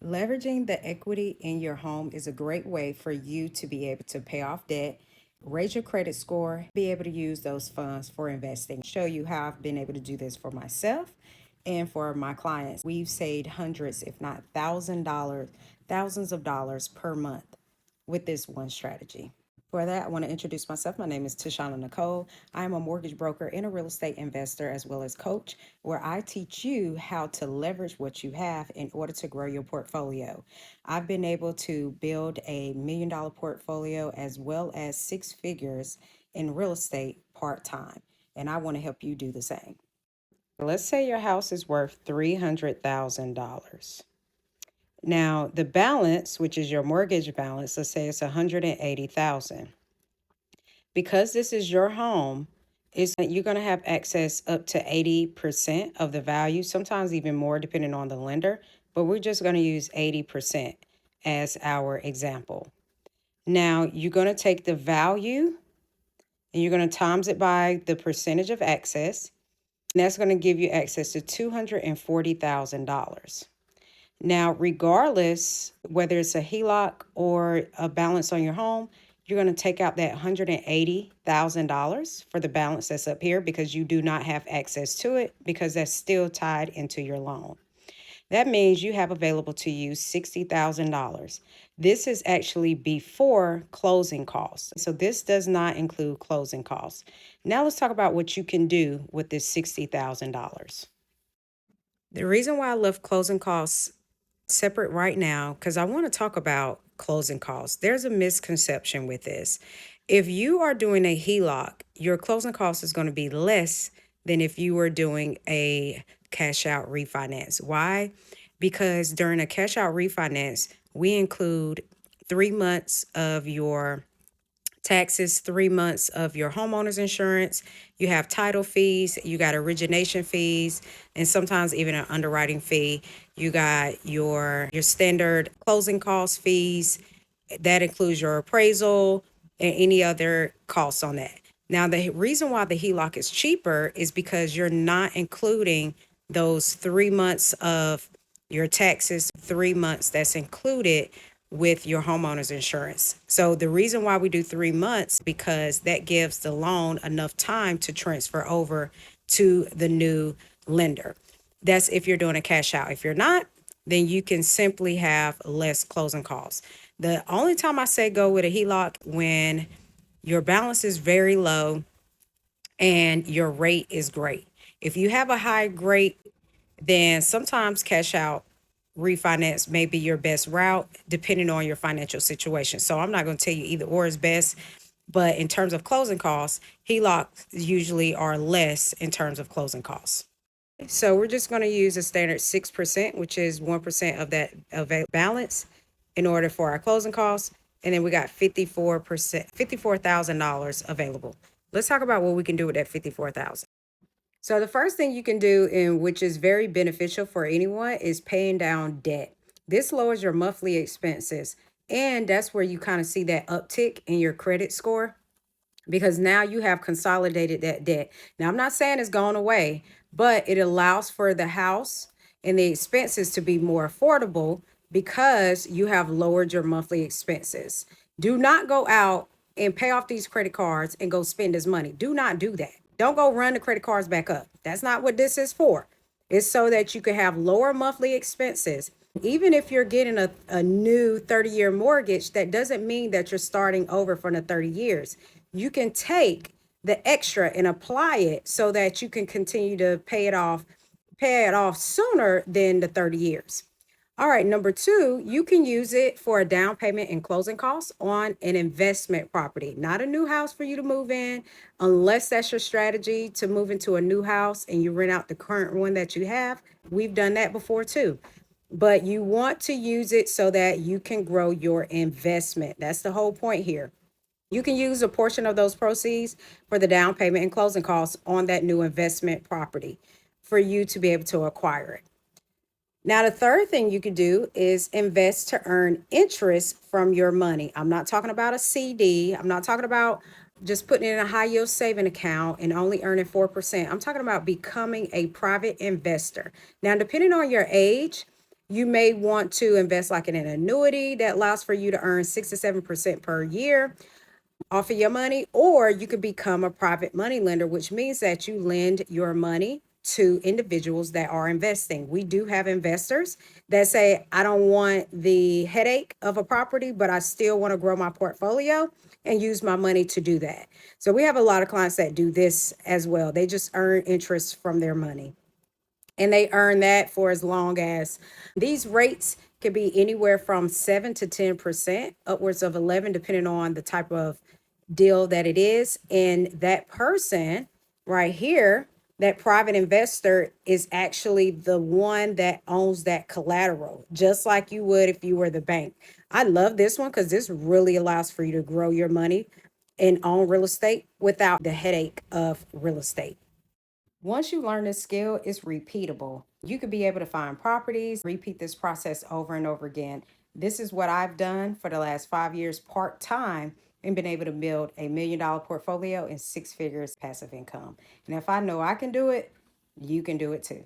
Leveraging the equity in your home is a great way for you to be able to pay off debt, raise your credit score, be able to use those funds for investing. Show you how I've been able to do this for myself and for my clients. We've saved hundreds, if not thousands of dollars per month with this one strategy. For that, I want to introduce myself. My name is Tashana Nicole. I am a mortgage broker and a real estate investor as well as coach, where I teach you how to leverage what you have in order to grow your portfolio. I've been able to build a $1 million portfolio as well as six figures in real estate part-time, and I want to help you do the same. Let's say your house is worth $300,000. Now, the balance, which is your mortgage balance, let's say it's $180,000. Because this is your home, you're going to have access up to 80% of the value, sometimes even more depending on the lender, but we're just going to use 80% as our example. Now, you're going to take the value and you're going to times it by the percentage of access, and that's going to give you access to $240,000. Now, regardless whether it's a HELOC or a balance on your home, you're going to take out that $180,000 for the balance that's up here because you do not have access to it because that's still tied into your loan. That means you have available to you $60,000. This is actually before closing costs. So this does not include closing costs. Now let's talk about what you can do with this $60,000. The reason why I love closing costs separate right now, because I want to talk about closing costs. There's a misconception with this. If you are doing a HELOC, your closing cost is going to be less than if you were doing a cash out refinance. Why? Because during a cash out refinance, we include 3 months of your taxes, 3 months of your homeowner's insurance, you have title fees, you got origination fees, and sometimes even an underwriting fee. You got your standard closing cost fees. That includes your appraisal and any other costs on that. Now, the reason why the HELOC is cheaper is because you're not including those 3 months of your taxes, 3 months that's included with your homeowner's insurance. So the reason why we do 3 months, because that gives the loan enough time to transfer over to the new lender. That's if you're doing a cash out. If you're not, then you can simply have less closing costs. The only time I say go with a HELOC when your balance is very low and your rate is great. If you have a high rate, then sometimes cash out refinance may be your best route depending on your financial situation. So I'm not going to tell you either or is best, but in terms of closing costs, HELOCs usually are less in terms of closing costs. So we're just going to use a standard 6%, which is 1% of that balance in order for our closing costs. And then we got 54%, $54,000 available. Let's talk about what we can do with that 54,000. So the first thing you can do, and which is very beneficial for anyone, is paying down debt. This lowers your monthly expenses, and that's where you kind of see that uptick in your credit score because now you have consolidated that debt. Now, I'm not saying it's gone away, but it allows for the house and the expenses to be more affordable because you have lowered your monthly expenses. Do not go out and pay off these credit cards and go spend this money. Do not do that. Don't go run the credit cards back up. That's not what this is for. It's so that you can have lower monthly expenses. Even if you're getting a new 30-year mortgage, that doesn't mean that you're starting over from the 30 years. You can take the extra and apply it so that you can continue to pay it off sooner than the 30 years. All right, number two, you can use it for a down payment and closing costs on an investment property, not a new house for you to move in, unless that's your strategy to move into a new house and you rent out the current one that you have. We've done that before too. But you want to use it so that you can grow your investment. That's the whole point here. You can use a portion of those proceeds for the down payment and closing costs on that new investment property for you to be able to acquire it. Now, the third thing you could do is invest to earn interest from your money. I'm not talking about a CD. I'm not talking about just putting it in a high yield saving account and only earning 4%. I'm talking about becoming a private investor. Now, depending on your age You may want to invest like in an annuity that allows for you to earn 6 to 7% per year off of your money, or you could become a private money lender, which means that you lend your money to individuals that are investing. We do have investors that say, I don't want the headache of a property, but I still want to grow my portfolio and use my money to do that. So we have a lot of clients that do this as well. They just earn interest from their money, and they earn that for as long as these rates could be anywhere from 7 to 10%, upwards of 11, depending on the type of deal that it is. And that person right here, that private investor, is actually the one that owns that collateral, just like you would if you were the bank. I love this one because this really allows for you to grow your money and own real estate without the headache of real estate. Once you learn this skill, it's repeatable. You could be able to find properties, repeat this process over and over again. This is what I've done for the last 5 years part time and been able to build $1 million portfolio and 6 figures passive income. And if I know I can do it, you can do it too.